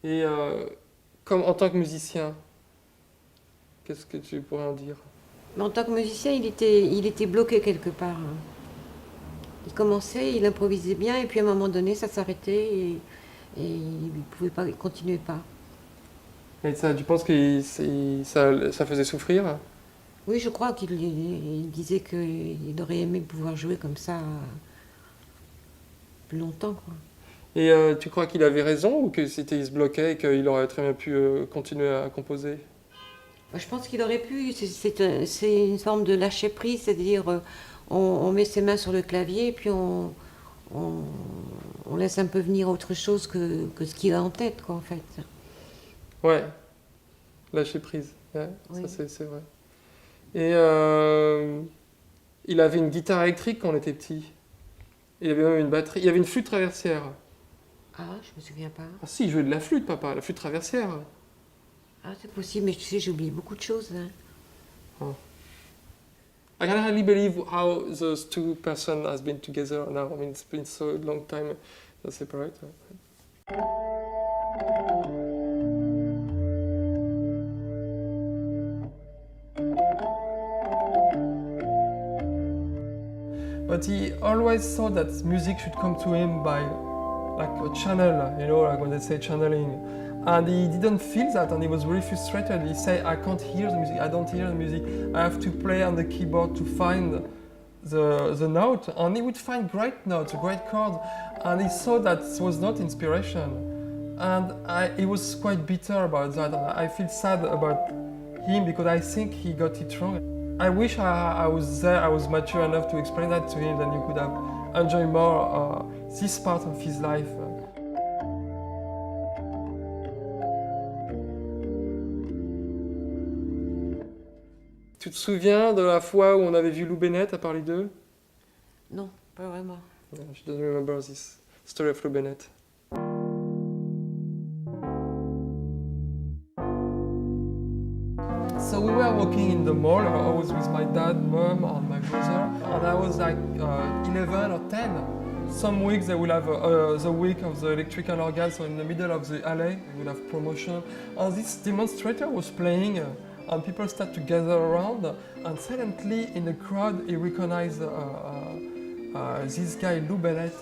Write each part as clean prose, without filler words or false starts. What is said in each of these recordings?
Et comme en tant que musicien, qu'est-ce que tu pourrais en dire? Mais en tant que musicien, il était bloqué quelque part, hein. Il commençait, il improvisait bien, et puis à un moment donné, ça s'arrêtait, et il ne pouvait pas, il continuait pas. Et ça, tu penses que ça faisait souffrir? Oui, je crois qu'il disait qu'il aurait aimé pouvoir jouer comme ça plus longtemps, quoi. Et tu crois qu'il avait raison ou que c'était il se bloquait et qu'il aurait très bien pu continuer à composer? Moi, je pense qu'il aurait pu. C'est une forme de lâcher prise, c'est-à-dire on met ses mains sur le clavier et puis on, on laisse un peu venir autre chose que ce qu'il a en tête, quoi, en fait. Ouais, lâcher prise. Ouais, ça Oui. c'est vrai. Et il avait une guitare électrique quand on était petit. Il avait même une batterie. Il y avait une flûte traversière. Ah, je me souviens pas. Ah si, il jouait de la flûte, papa, la flûte traversière. Ah, c'est possible, mais tu sais, j'ai oublié beaucoup de choses, hein. Oh. I can hardly believe how those two persons has been together now. I mean, it's been so long time they're separate. But he always thought that music should come to him by like a channel, you know, like when they say channeling. And he didn't feel that, and he was really frustrated. He said, I can't hear the music, I don't hear the music. I have to play on the keyboard to find the note. And he would find great notes, great chords. And he saw that it was not inspiration. And he was quite bitter about that. And I feel sad about him because I think he got it wrong. I wish I was there, I was mature enough to explain that to him, then he could have enjoyed more this part of his life. Tu te souviens de la fois où on avait vu Lou Bennett à Paris 2? Non, pas vraiment. She doesn't remember this story of Lou Bennett. So we were walking in the mall. I was with my dad, mom, and my brother, and I was like 11 or 10. Some weeks they will have the week of the electrical organ, so in the middle of the alley they will have promotion. And this demonstrator was playing, and people start to gather around. And suddenly, in the crowd, he recognized this guy Lou Bennett,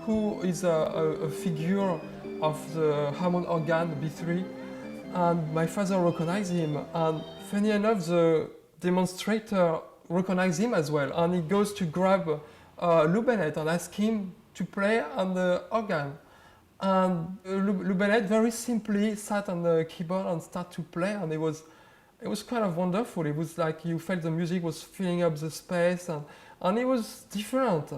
who is a figure of the Hammond organ B3. And my father recognized him, and funny enough, the demonstrator recognized him as well, and he goes to grab Lou Bennett and ask him to play on the organ. And Lou Bennett very simply sat on the keyboard and started to play, and it was kind of wonderful. It was like you felt the music was filling up the space, and it was different.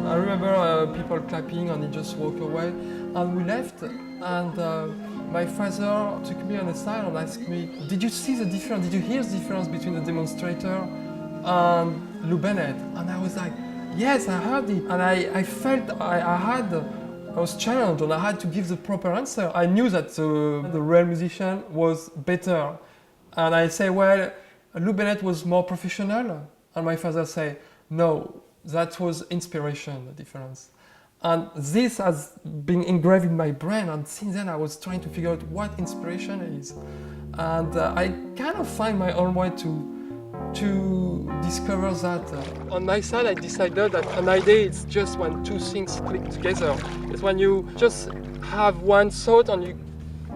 I remember people clapping and he just walked away. And we left, and my father took me on the side and asked me, did you see the difference? Did you hear the difference between the demonstrator and Lou Bennett? And I was like, yes, I heard it. And I felt I was challenged and I had to give the proper answer. I knew that the real musician was better. And I say, well, Lou Bennett was more professional. And my father say, no, that was inspiration, the difference. And this has been engraved in my brain, and since then I was trying to figure out what inspiration is. And I kind of find my own way to discover that. On my side, I decided that an idea is just when two things click together. It's when you just have one thought and you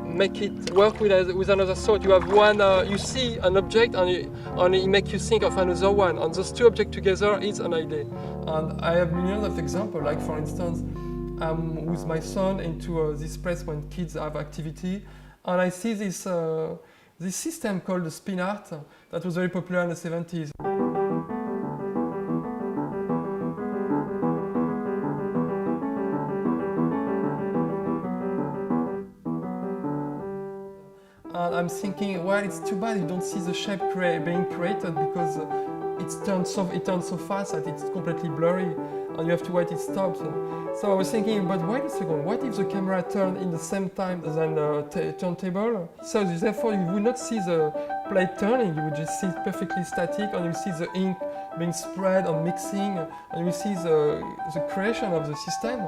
make it work with another thought. You have one, you see an object and it makes you think of another one. And those two objects together is an idea. And I have millions of examples. Like for instance, I'm with my son into this place when kids have activity, and I see this system called the spin art that was very popular in the 70s. And I'm thinking, well, it's too bad you don't see the shape being created because it turns so fast that it's completely blurry and you have to wait it stops. So I was thinking, but wait a second, what if the camera turned in the same time as the turntable? So therefore you would not see the plate turning, you would just see it perfectly static and you see the ink being spread and mixing and you see the creation of the system.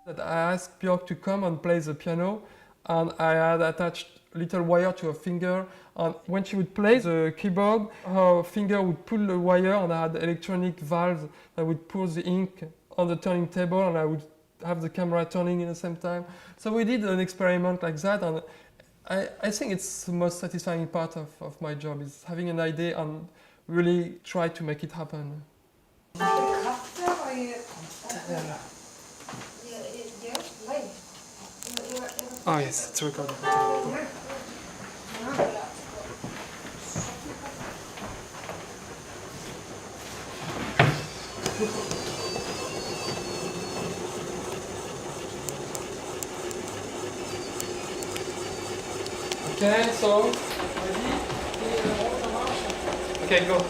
That I asked Björk to come and play the piano, and I had attached a little wire to her finger, and when she would play the keyboard, her finger would pull the wire and I had electronic valves that would pour the ink on the turning table and I would have the camera turning at the same time. So we did an experiment like that, and I think it's the most satisfying part of my job, is having an idea and really try to make it happen. Oh yes, it's recording. Okay, so ready? Okay, go.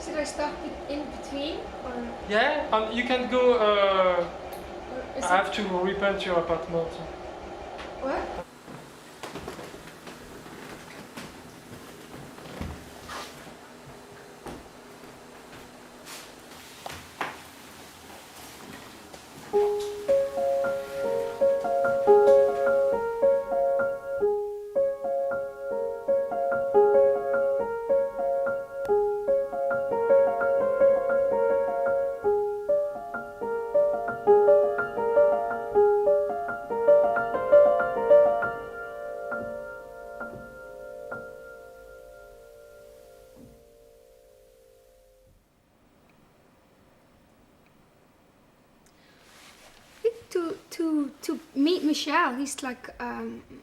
Should I stop it in between, or Yeah, and you can go. is I have to repaint your apartment. what? To meet Michel, he's like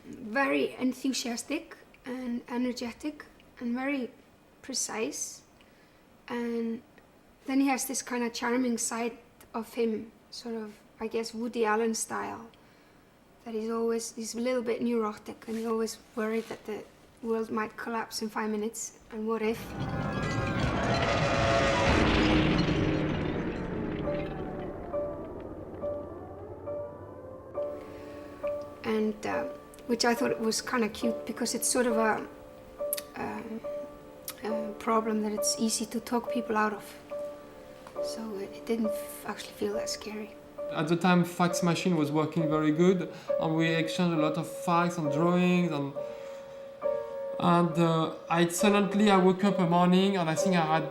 very enthusiastic and energetic and very precise, and then he has this kind of charming side of him, sort of, I guess, Woody Allen style, that he's a little bit neurotic and he's always worried that the world might collapse in 5 minutes, and what if? And which I thought was kind of cute, because it's sort of a problem that it's easy to talk people out of. So it didn't actually feel that scary. At the time, fax machine was working very good, and we exchanged a lot of fax and drawings, and I woke up a morning, and I think I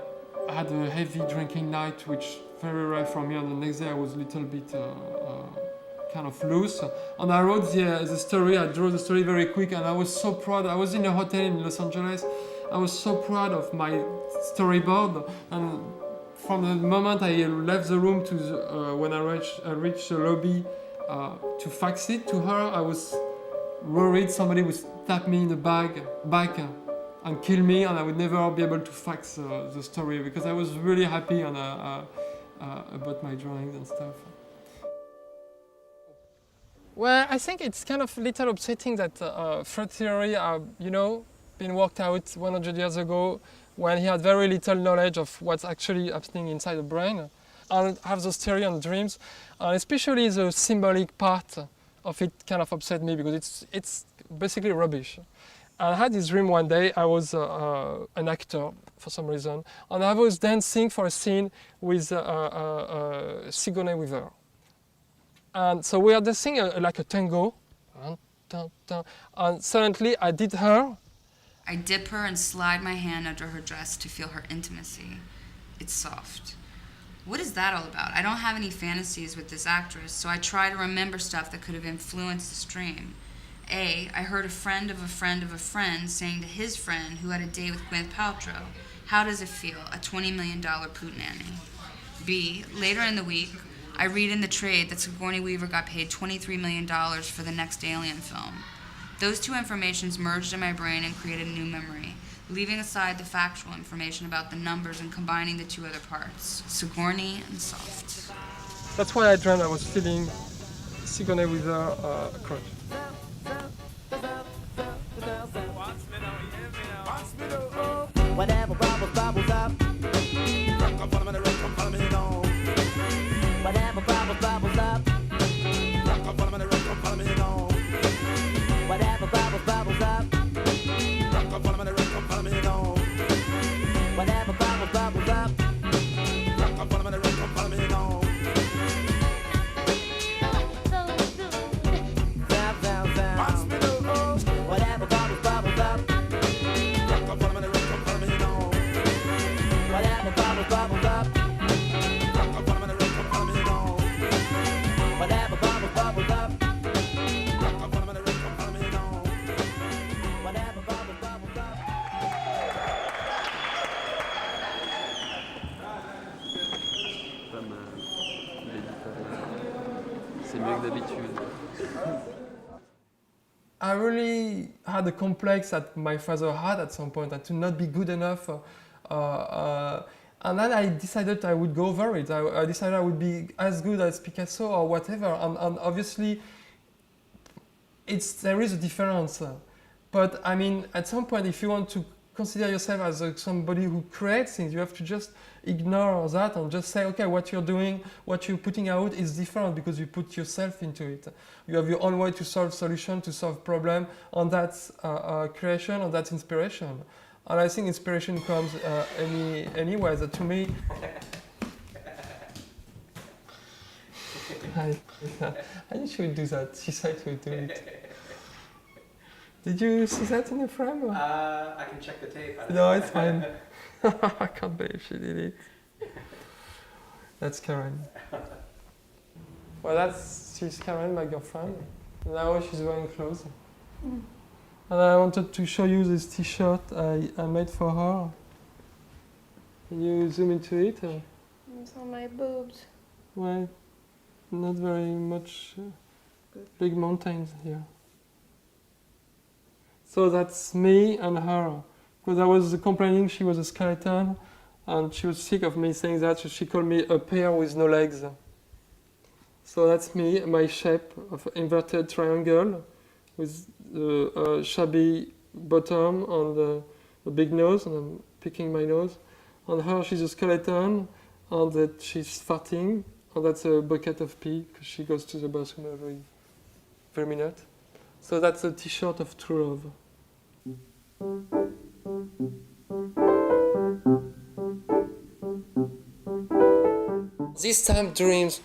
had a heavy drinking night, which very rare for me. And the next day I was a little bit kind of loose, and I wrote the story. I drew the story very quick, and I was so proud. I was in a hotel in Los Angeles. I was so proud of my storyboard, and from the moment I left the room to when I reached the lobby to fax it to her, I was worried somebody would stab me in the back and kill me, and I would never be able to fax the story, because I was really happy about my drawings and stuff. Well, I think it's kind of a little upsetting that Freud theory, been worked out 100 years ago, when he had very little knowledge of what's actually happening inside the brain, and have those theory on dreams, especially the symbolic part of it kind of upset me, because it's basically rubbish. I had this dream one day. I was an actor for some reason, and I was dancing for a scene with Sigourney Weaver. And so we are dancing like a tango, and suddenly I did her. I dip her and slide my hand under her dress to feel her intimacy. It's soft. what is that all about? I don't have any fantasies with this actress, so I try to remember stuff that could have influenced the stream. A, I heard a friend of a friend of a friend saying to his friend who had a date with Gwyneth Paltrow, how does it feel, a $20 million poot nanny? B, later in the week, I read in the trade that Sigourney Weaver got paid $23 million for the next Alien film. Those two informations merged in my brain and created a new memory, leaving aside the factual information about the numbers and combining the two other parts, Sigourney and soft. That's why I dreamt I was feeling Sigourney Weaver crotch. Whatever bubbles, bubbles up. Whatever bubbles, bubbles up. Whatever bubbles, bubbles up. Whatever bubbles, bubbles up. C'est mieux que d'habitude. I really had a complex that my father had at some point, and to not be good enough. And then I decided I would go over it. I decided I would be as good as Picasso or whatever. And obviously, there is a difference. But I mean, at some point, if you want to consider yourself as somebody who creates things, you have to just ignore that and just say, okay, what you're doing, what you're putting out is different because you put yourself into it. You have your own way to solve solution, to solve problem, and that's creation and that's inspiration. And I think inspiration comes anywhere. That to me, I think she would do that. She said she would do it. Did you see that in the frame? I can check the tape. No, it's fine. I can't believe she did it. That's Karen. Well, she's Karen, my girlfriend. Now she's wearing clothes. Mm. And I wanted to show you this t-shirt I made for her. Can you zoom into it? It's on my boobs. Well, not very much big mountains here. So that's me and her. Because I was complaining she was a skeleton, and she was sick of me saying that, so she called me a pear with no legs. So that's me, my shape of inverted triangle, with a shabby bottom and a big nose, and I'm picking my nose. And her, she's a skeleton, and that she's farting, and that's a bucket of pee, because she goes to the bathroom every minute. So that's a t-shirt of true love. This time dreams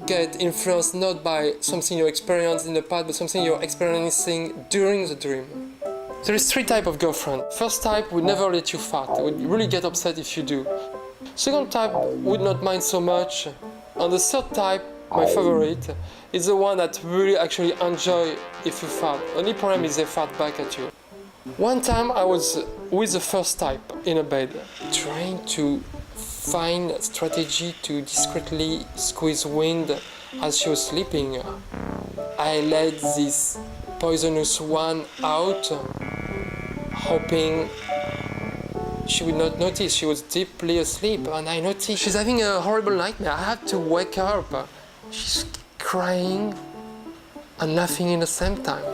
get influenced not by something you experienced in the past, but something you're experiencing during the dream. There is 3 types of girlfriend. First type would never let you fart. They would really get upset if you do. Second type would not mind so much. And the third type, my favorite, is the one that really actually enjoy if you fart. Only problem is they fart back at you. One time I was with the first type in a bed, trying to find a strategy to discreetly squeeze wind as she was sleeping. I let this poisonous one out, hoping she would not notice. She was deeply asleep, and I noticed she's having a horrible nightmare. I had to wake her up. She's crying and laughing in the same time.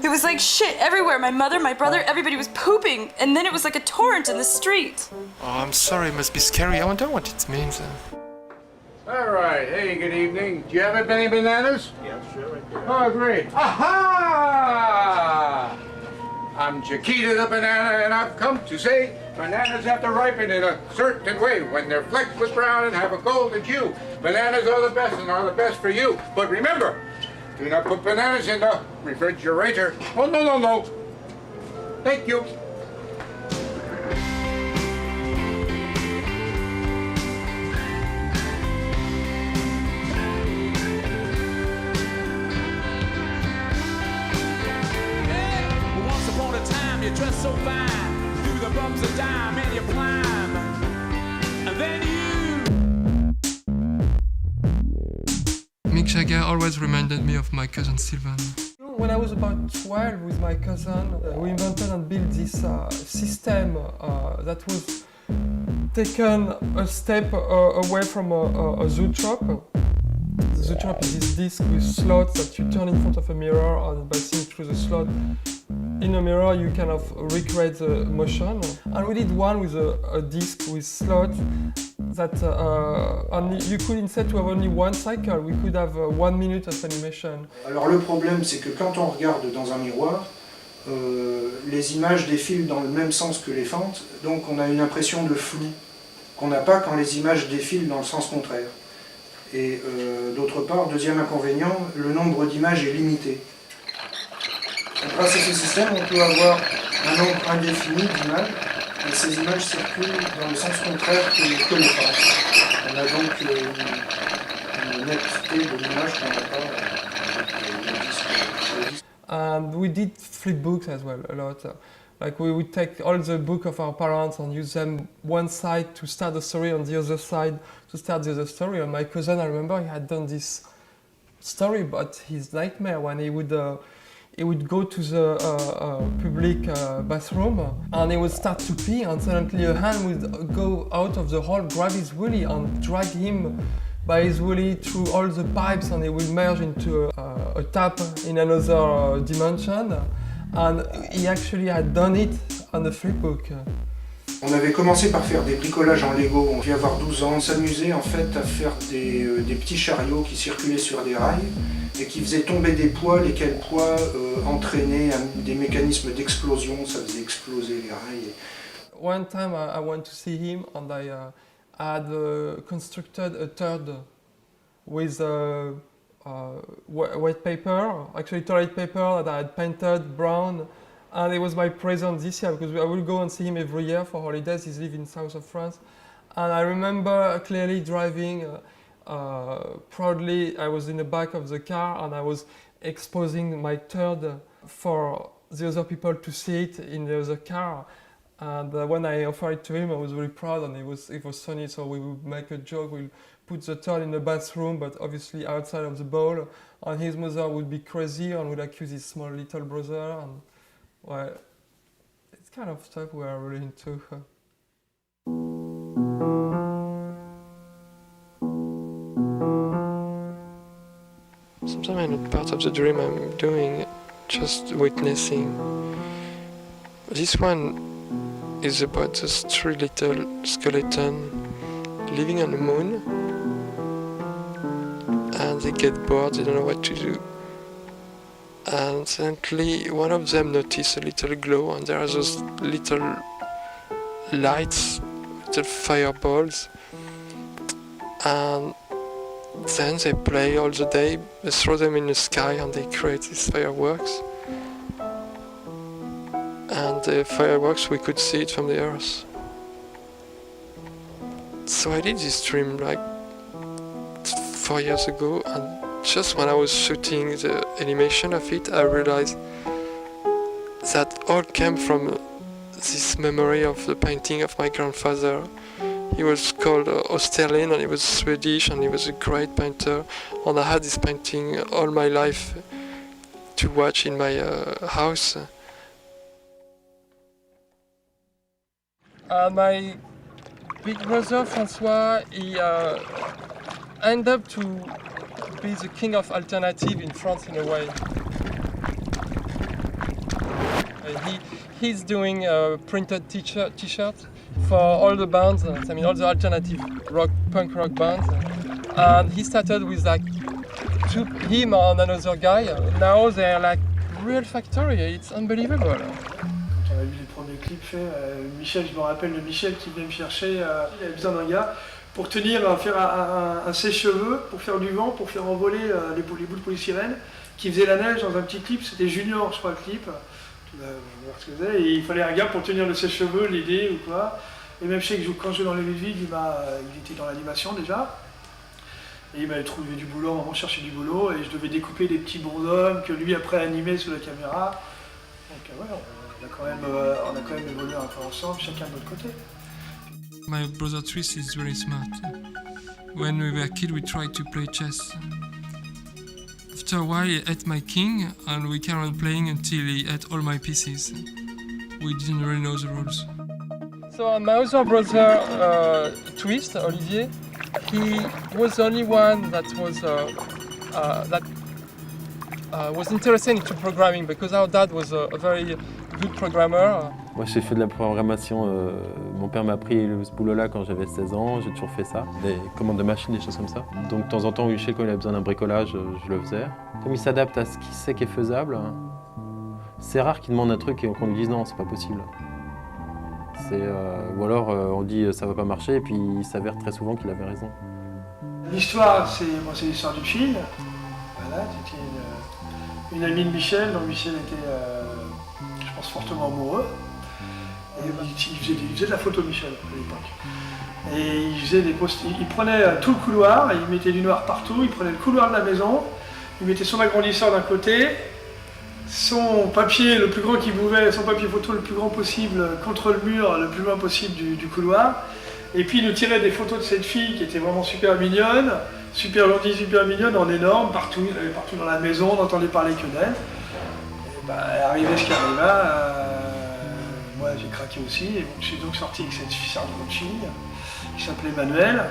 It was like shit everywhere. My mother, my brother, everybody was pooping, and then it was like a torrent in the street. Oh, I'm sorry, it must be scary. I wonder what it means. All right, hey, good evening. Do you have any bananas? Yeah, sure, right there. Oh, great. Aha! I'm Chiquita the banana, and I've come to say bananas have to ripen in a certain way when they're flecked with brown and have a golden hue. Bananas are the best and are the best for you. But remember, do not put bananas in the refrigerator. Oh, no, no, no. Thank you. comes a dime and you climb, and then you. Mick Jagger always reminded me of my cousin Sylvan. When I was about 12 with my cousin, we invented and built this system that was taken a step away from a zoetrope. The zoetrope is this disc with slots that you turn in front of a mirror, and by seeing through the slot in a mirror you kind of recreate the motion. And we did one with a disc with slots that and you could, instead to have only one cycle, we could have 1 minute of animation. Alors le problème, c'est que quand on regarde dans un miroir, les images défilent dans le même sens que les fentes, donc on a une impression de flou qu'on n'a pas quand les images défilent dans le sens contraire. Et d'autre part, deuxième inconvénient, le nombre d'images est limité. Donc, grâce à ce système, on peut avoir un nombre indéfini d'images, et ces images circulent dans le sens contraire que les fentes. On a donc une netteté de l'image qu'on n'a pas avec le disque. And we did flip books as well, a lot. Like we would take all the book of our parents and use them one side to start the story, on the other side to start the other story. And my cousin, I remember, he had done this story about his nightmare when he would go to the public bathroom and he would start to pee, and suddenly a hand would go out of the hole, grab his willy and drag him by his willy through all the pipes, and he will merge into a tap in another dimension. And he actually had done it on the flipbook. On avait commencé par faire des bricolages en Lego. On devait avoir 12 ans. On s'amusait en fait à faire des petits chariots qui circulaient sur des rails et qui faisaient tomber des poids, lesquels poids entraînaient des mécanismes d'explosion. Ça faisait exploser les rails. One time I went to see him and I had constructed a turd with white paper, actually toilet paper that I had painted brown, and it was my present this year because I will go and see him every year for holidays. He's living in south of France, and I remember clearly driving proudly. I was in the back of the car and I was exposing my turd for the other people to see it in the other car. And when I offered it to him, I was very proud, and it was funny. So we would make a joke. We'll put the turd in the bathroom, but obviously outside of the bowl. And his mother would be crazy and would accuse his small little brother. And well, it's kind of stuff we are really into. Sometimes I'm not part of the dream I'm doing, just witnessing. This one is about those 3 little skeletons living on the moon, and they get bored, they don't know what to do, and suddenly one of them notices a little glow, and there are those little lights, little fireballs, and then they play all the day, they throw them in the sky and they create these fireworks. And the fireworks, we could see it from the earth. So I did this dream like 4 years ago, and just when I was shooting the animation of it, I realized that all came from this memory of the painting of my grandfather. He was called Osterlin, and he was Swedish, and he was a great painter. And I had this painting all my life to watch in my house. My big brother François, he ended up to be the king of alternative in France in a way. He's doing printed t-shirts for all the bands, I mean all the alternative punk rock bands. And he started with like him and another guy. Now they're like real factory, it's unbelievable. On a vu les premiers clips faits. Michel, je me rappelle de Michel qui venait me chercher. Il avait besoin d'un gars pour faire un sèche-cheveux, pour faire du vent, pour faire envoler les boules de polystyrène, qui faisait la neige dans un petit clip. C'était Junior, je crois, le clip. Tu vas voir ce que c'est. Et il fallait un gars pour tenir le sèche-cheveux, l'aider ou quoi. Et même je sais que quand je jouais dans les villes, il était dans l'animation déjà. Et il m'avait trouvé du boulot, on cherchait du boulot, et je devais découper des petits bonshommes que lui après animait sous la caméra. Donc ouais, On a quand même évolué un peu ensemble, chacun de notre côté. My brother Tris is very smart. When we were kids, we tried to play chess. After a while, he ate my king, and we carried on playing until he ate all my pieces. We didn't really know the rules. So my other brother, Twist, Olivier, he was the only one that was interested into programming because our dad was a very good programmer. Moi j'ai fait de la programmation, mon père m'a appris ce boulot-là quand j'avais 16 ans, j'ai toujours fait ça, des commandes de machines, des choses comme ça. Donc de temps en temps, Michel, quand il a besoin d'un bricolage, je le faisais. Comme il s'adapte à ce qu'il sait qui est faisable, c'est rare qu'il demande un truc et qu'on lui dise non, c'est pas possible. Ou alors on dit ça va pas marcher et puis il s'avère très souvent qu'il avait raison. L'histoire, c'est l'histoire d'une fille. Voilà, c'était une amie de Michel, dont Michel était, je pense, fortement amoureux. Et il faisait de la photo, Michel, à l'époque. Et il prenait tout le couloir, et il mettait du noir partout, il prenait le couloir de la maison, il mettait son agrandisseur d'un côté, son papier le plus grand qu'il pouvait, son papier photo le plus grand possible contre le mur, le plus loin possible du couloir. Et puis il nous tirait des photos de cette fille qui était vraiment super mignonne, super gentille, super mignonne, en énorme, partout, il avait partout dans la maison, on n'entendait parler que d'elle. Et bah, arrivé ce qui arriva, moi j'ai craqué aussi, et donc, je suis donc sorti avec cette fille qui s'appelait Manuel.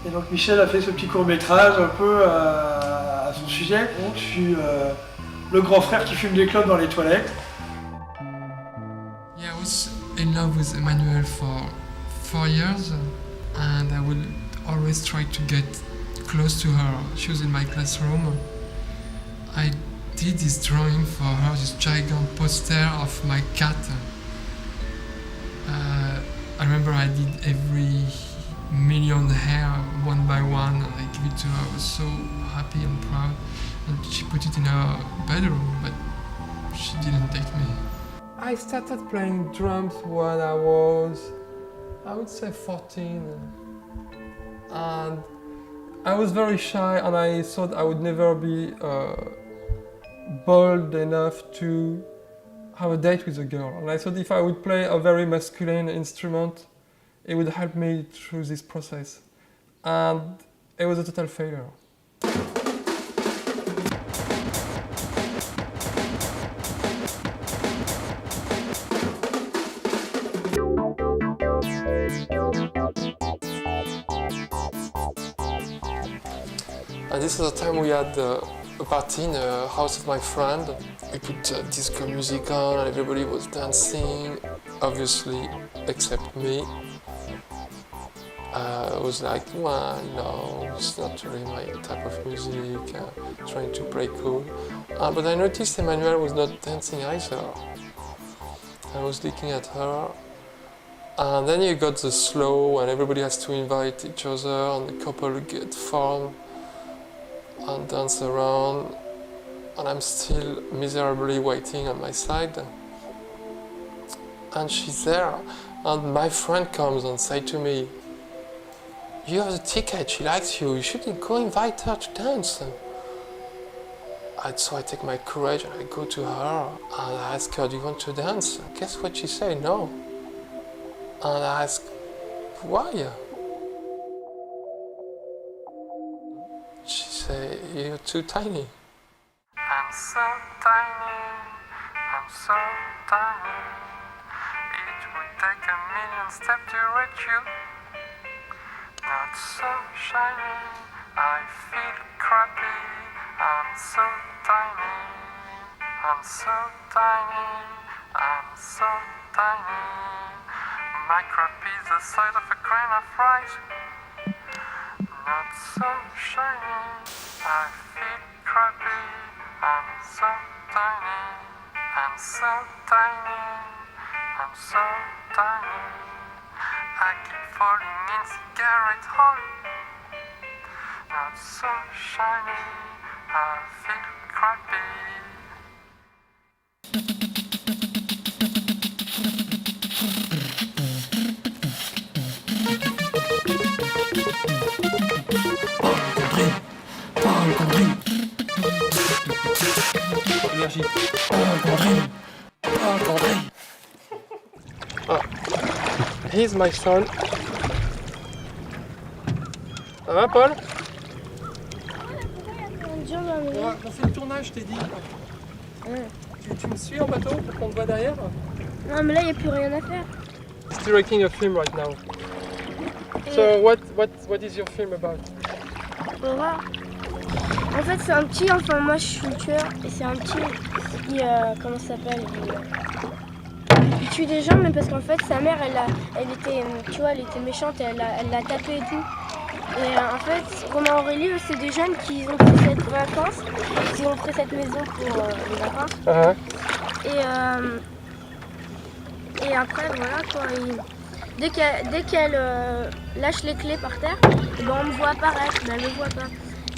Et donc Michel a fait ce petit court-métrage un peu à son sujet. Donc, je suis le grand frère qui fume des clopes dans les toilettes. Yeah, I was in love with Emmanuel for 4 years, and I would always try to get close to her. She was in my classroom. I did this drawing for her, this giant poster of my cat. I remember I did every million hair one by one, and I gave it to her. I was so happy and proud. And she put it in her bedroom, but she didn't take me. I started playing drums when I would say 14. And I was very shy, and I thought I would never be bold enough to have a date with a girl. And I thought if I would play a very masculine instrument, it would help me through this process. And it was a total failure. And this is the time we had a party in the house of my friend. We put disco music on and everybody was dancing, obviously, except me. I was like, well, no, it's not really my type of music, trying to play cool. But I noticed Emmanuel was not dancing either. I was looking at her. And then you got the slow and everybody has to invite each other and the couple get formed and dance around, and I'm still miserably waiting on my side. And she's there, and my friend comes and says to me, "You have the ticket, she likes you should go invite her to dance." And so I take my courage and I go to her and I ask her, "Do you want to dance?" Guess what she said? No. And I ask, "Why?" She said, "You're too tiny." I'm so tiny, I'm so tiny. It would take 1,000,000 steps to reach you. Not so shiny, I feel crappy. I'm so tiny, I'm so tiny, I'm so tiny. My crap is the size of a grain of rice. Not so shiny, I feel crappy. I'm so tiny, I'm so tiny, I'm so tiny. I keep falling in cigarette hole. Not so shiny, I feel crappy. Paul Gondry. Énergie. Paul Gondry. Paul Gondry. He's my son. Ça va, Paul? On fait le tournage, je t'ai dit. Tu me suis en bateau pour qu'on te voit derrière? Non, mais là, il n'y a plus rien à faire. Directing a film right now. So what is your film about? Horreur. En fait, c'est un petit, enfin, moi, je suis le tueur, et c'est un petit qui, comment ça s'appelle, il tue des gens, mais parce qu'en fait, sa mère, elle était, tu vois, elle était méchante, elle l'a tapé et tout. Et en fait, Romain Aurélie, c'est des jeunes qui ont pris cette vacances, qui ont pris cette maison pour les vacances. Et après, voilà quoi. Dès qu'elle lâche les clés par terre, ben on me voit apparaître, mais elle ne me voit pas.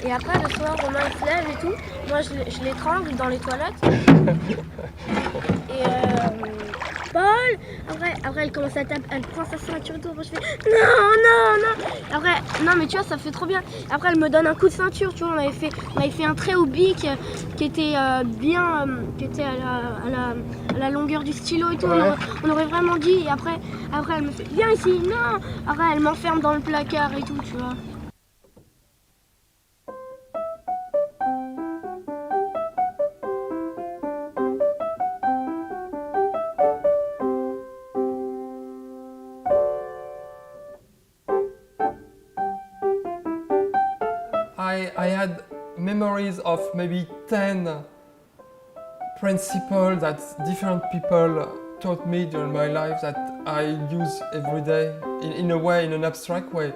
Et après, le soir, Romain il se lève et tout. Moi, je l'étrangle dans les toilettes. Et Paul, après elle commence à taper, elle prend sa ceinture et tout. Je fais non. Après, non, mais tu vois, ça fait trop bien. Après, elle me donne un coup de ceinture, tu vois. On avait fait un trait au bic qui était bien, qui était à la longueur du stylo et tout. Ouais. On aurait vraiment dit. Et après, elle me fait viens ici, non. Après, elle m'enferme dans le placard et tout, tu vois. I had memories of maybe 10 principles that different people taught me during my life that I use every day in a way, in an abstract way.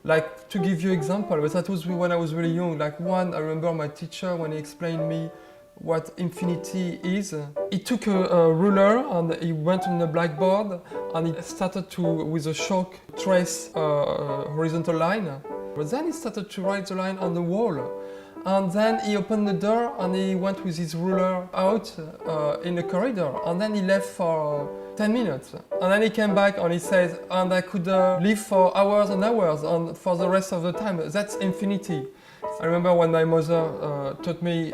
Like, to give you example, but that was when I was really young. Like one, I remember my teacher when he explained me what infinity is. He took a ruler and he went on the blackboard and he started to, with a chalk, trace a horizontal line. But then he started to write the line on the wall. And then he opened the door and he went with his ruler out in the corridor. And then he left for 10 minutes. And then he came back and he says, and I could live for hours and hours and for the rest of the time. That's infinity. I remember when my mother taught me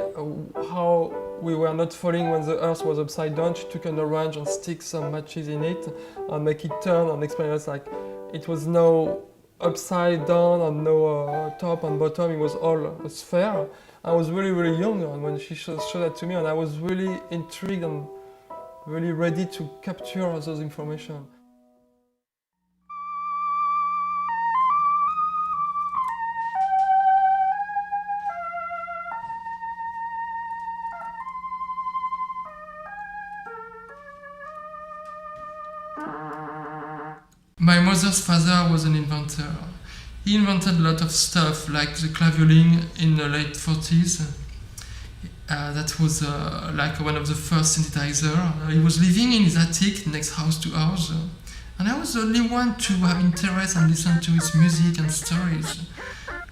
how we were not falling when the earth was upside down. She took an orange and stick some matches in it and make it turn and explain us like it was no upside down and no top and bottom, it was all a sphere. I was really, really young and when she showed that to me, and I was really intrigued and really ready to capture all those information. My mother's father was an inventor. He invented a lot of stuff, like the clavioling in the late 40s. That was like one of the first synthesizer. He was living in his attic next house to ours. And I was the only one to have interest and listen to his music and stories.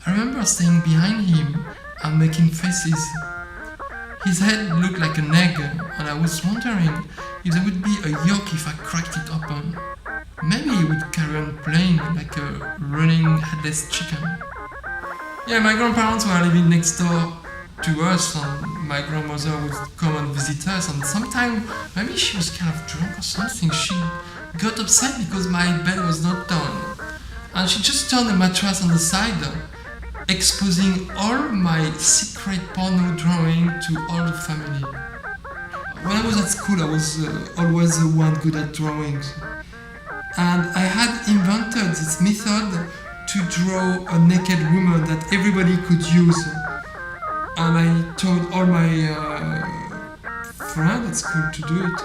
I remember staying behind him and making faces. His head looked like an egg, and I was wondering if there would be a yolk if I cracked it open. Maybe he would carry on playing like a running headless chicken. Yeah, my grandparents were living next door to us and my grandmother would come and visit us and sometimes maybe she was kind of drunk or something. She got upset because my bed was not done. And she just turned the mattress on the side, exposing all my secret porno drawing to all the family. When I was at school, I was always the one good at drawings. And I had invented this method to draw a naked woman that everybody could use. And I told all my friends at school to do it.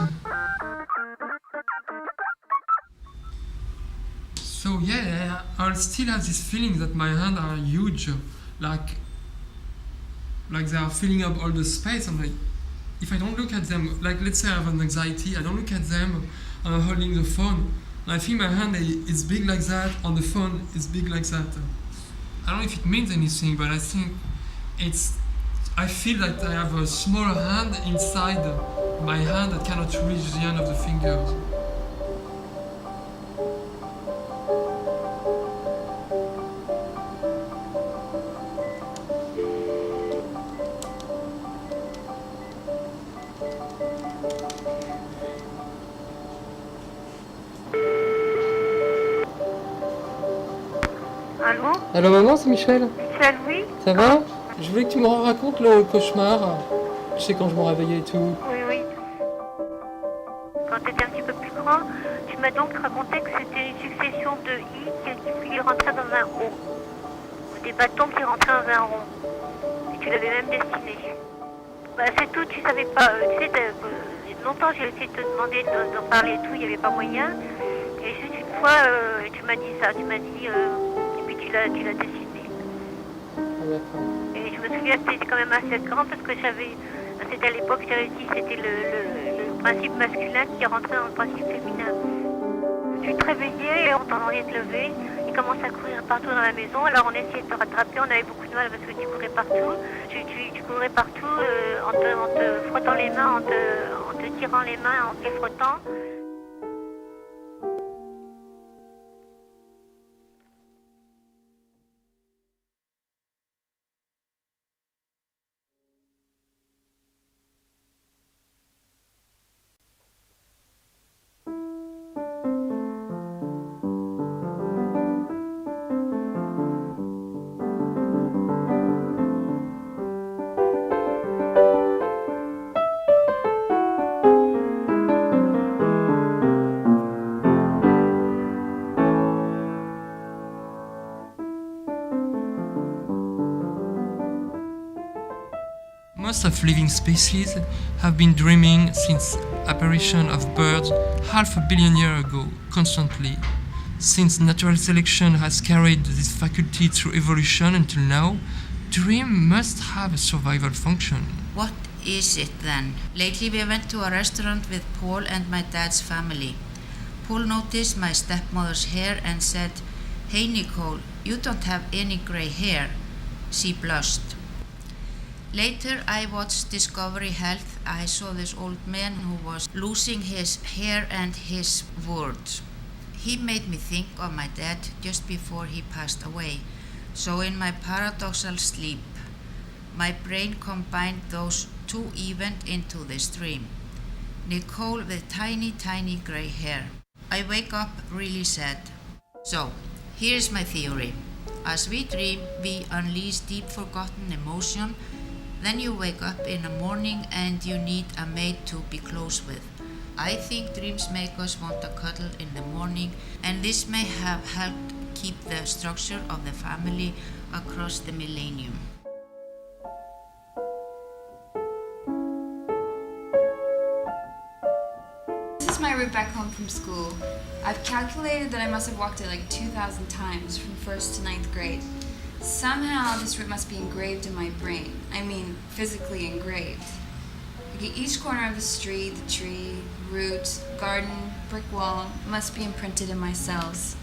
So yeah, I still have this feeling that my hands are huge, like they are filling up all the space. And if I don't look at them, like let's say I have an anxiety, I don't look at them, and I'm holding the phone. I think my hand is big like that, on the phone it's big like that. I don't know if it means anything, but I think I feel that I have a small hand inside my hand that cannot reach the end of the fingers. Allô? Allô maman, c'est Michel. Michel, oui? Ça va? Je voulais que tu me racontes le cauchemar. Tu sais, quand je me réveillais et tout. Oui, oui. Quand tu étais un petit peu plus grand, tu m'as donc raconté que c'était une succession de i qui rentraient dans un O. Ou des bâtons qui rentraient dans un rond. Et tu l'avais même dessiné. Bah, c'est tout, tu savais pas. Tu sais, longtemps j'ai essayé de te demander d'en parler et tout, il n'y avait pas moyen. Et juste une fois, tu m'as dit ça, tu m'as dit, et puis tu l'as dessiné. Ah, d'accord. Et je me souviens que tu étais quand même assez grand parce que c'était à l'époque, j'avais dit c'était le principe masculin qui rentrait dans le principe féminin. Tu te réveillais et on t'entendait te lever, il commençait à courir partout dans la maison, alors on essayait de te rattraper, on avait beaucoup de mal parce que tu courais partout, tu courais partout en te frottant les mains, en te tirant les mains, en te les frottant. Most of living species have been dreaming since apparition of birds half a billion years ago, constantly. Since natural selection has carried this faculty through evolution until now, dream must have a survival function. What is it then? Lately we went to a restaurant with Paul and my dad's family. Paul noticed my stepmother's hair and said, "Hey Nicole, you don't have any grey hair." She blushed. Later I watched Discovery Health. I saw this old man who was losing his hair and his words. He made me think of my dad just before he passed away. So in my paradoxal sleep, my brain combined those two events into this dream. Nicole with tiny, tiny grey hair. I wake up really sad. So, here's my theory. As we dream, we unleash deep forgotten emotion. Then you wake up in the morning and you need a mate to be close with. I think dreams make us want to cuddle in the morning, and this may have helped keep the structure of the family across the millennium. This is my route back home from school. I've calculated that I must have walked it like 2,000 times from 1st to 9th grade. Somehow this route must be engraved in my brain. I mean, physically engraved. Like at each corner of the street, the tree, route, garden, brick wall must be imprinted in my cells.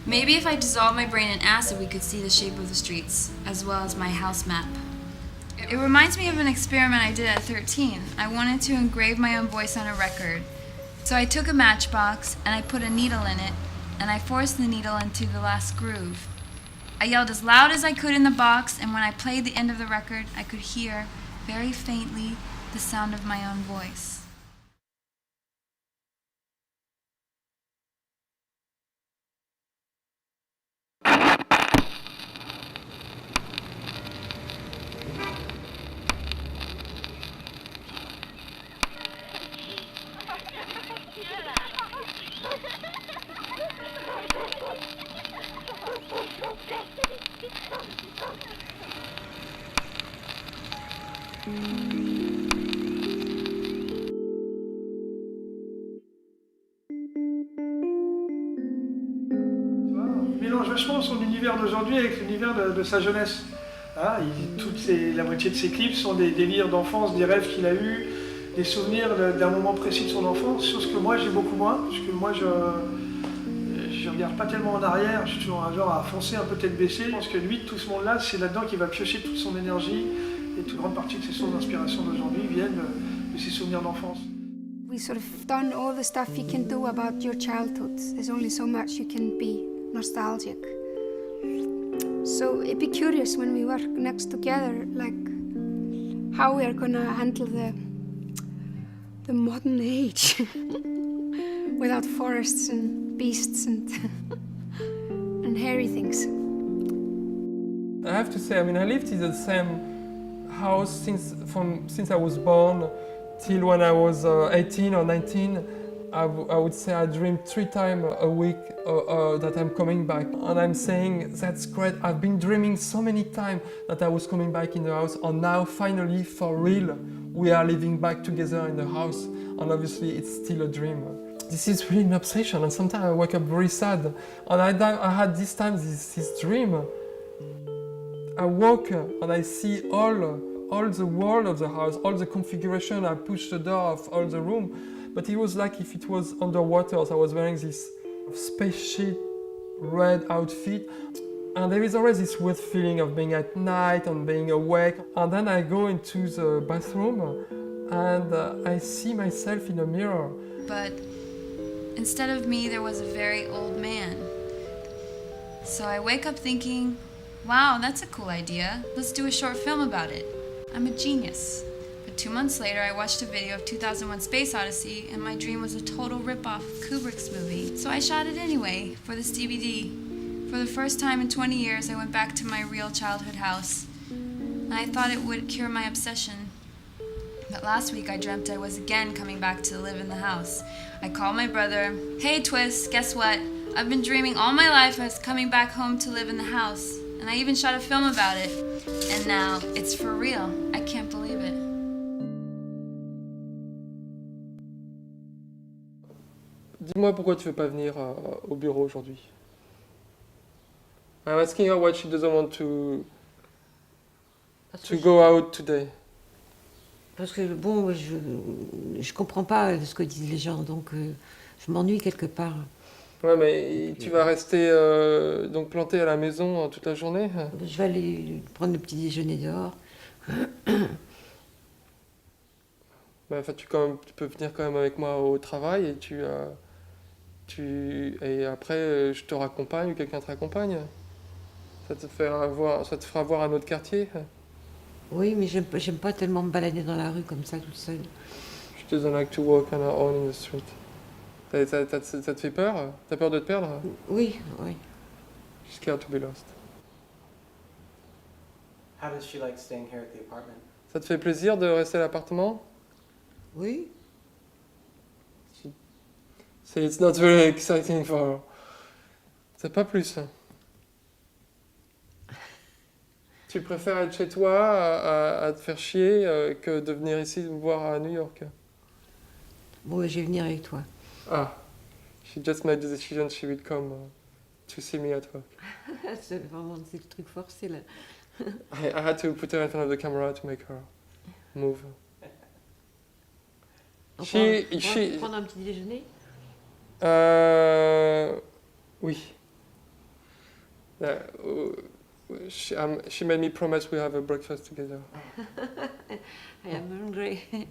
Maybe if I dissolved my brain in acid, we could see the shape of the streets, as well as my house map. It reminds me of an experiment I did at 13. I wanted to engrave my own voice on a record. So I took a matchbox and I put a needle in it, and I forced the needle into the last groove. I yelled as loud as I could in the box, and when I played the end of the record, I could hear, very faintly, the sound of my own voice. Il mélange vachement son univers d'aujourd'hui avec l'univers de sa jeunesse. Hein, la moitié de ses clips sont des délires d'enfance, des rêves qu'il a eus, des souvenirs d'un moment précis de son enfance, chose que moi j'ai beaucoup moins, parce que moi je regarde pas tellement en arrière, je suis toujours un genre à foncer un peu tête baissée. Je pense que lui, tout ce monde-là, c'est là-dedans qu'il va piocher toute son énergie et toute grande partie de ses sources d'inspiration d'aujourd'hui viennent de ses souvenirs d'enfance. We sort of done all the stuff you can do about your childhood. There's only so much you can be nostalgic. So it'd be curious when we work next together, like how we are gonna handle the modern age without forests and beasts and and hairy things. I have to say, I mean, I lived in the same house since I was born till when I was 18 or 19. I would say I dream 3 times a week that I'm coming back. And I'm saying, that's great. I've been dreaming so many times that I was coming back in the house. And now, finally, for real, we are living back together in the house. And obviously, it's still a dream. This is really an obsession. And sometimes I wake up very sad. And I had this time, this dream. I walk and I see all the wall of the house, all the configuration. I push the door of all the room, but it was like if it was underwater. So I was wearing this spaceship red outfit, and there is always this weird feeling of being at night and being awake. And then I go into the bathroom and I see myself in a mirror. But instead of me, there was a very old man. So I wake up thinking, wow, that's a cool idea. Let's do a short film about it. I'm a genius. But 2 months later, I watched a video of 2001 Space Odyssey, and my dream was a total rip-off of Kubrick's movie. So I shot it anyway, for this DVD. For the first time in 20 years, I went back to my real childhood house. And I thought it would cure my obsession. But last week, I dreamt I was again coming back to live in the house. I called my brother. Hey, Twist, guess what? I've been dreaming all my life I was coming back home to live in the house. And I even shot a film about it. And now it's for real. I can't believe it. Dis-moi pourquoi tu veux pas venir au bureau aujourd'hui. I'm asking her why she doesn't want to go out today. Parce que bon, je comprends pas ce que disent les gens, donc je m'ennuie quelque part. Ouais, mais tu vas rester donc planté à la maison toute la journée? Je vais aller prendre le petit déjeuner dehors. Bah, enfin, tu peux venir quand même avec moi au travail et et après je te raccompagne ou quelqu'un te raccompagne. Ça te fera voir un autre quartier. Oui, mais j'aime pas tellement me balader dans la rue comme ça toute seule. She doesn't like to walk on her own in the street. Ça te fait peur? T'as peur de te perdre? Oui, oui. She's scared to be lost. How does she like staying here at the apartment? Ça te fait plaisir de rester à l'appartement? Oui. So it's not very exciting for her. C'est pas plus. Tu préfères être chez toi à te faire chier que de venir ici me voir à New York? Bon, je vais venir avec toi. Ah, she just made the decision she would come to see me at work. C'est le truc forcé là. I had to put her in front of the camera to make her move. On peut prendre un petit déjeuner? Oui. She made me promise we have a breakfast together. I am hungry.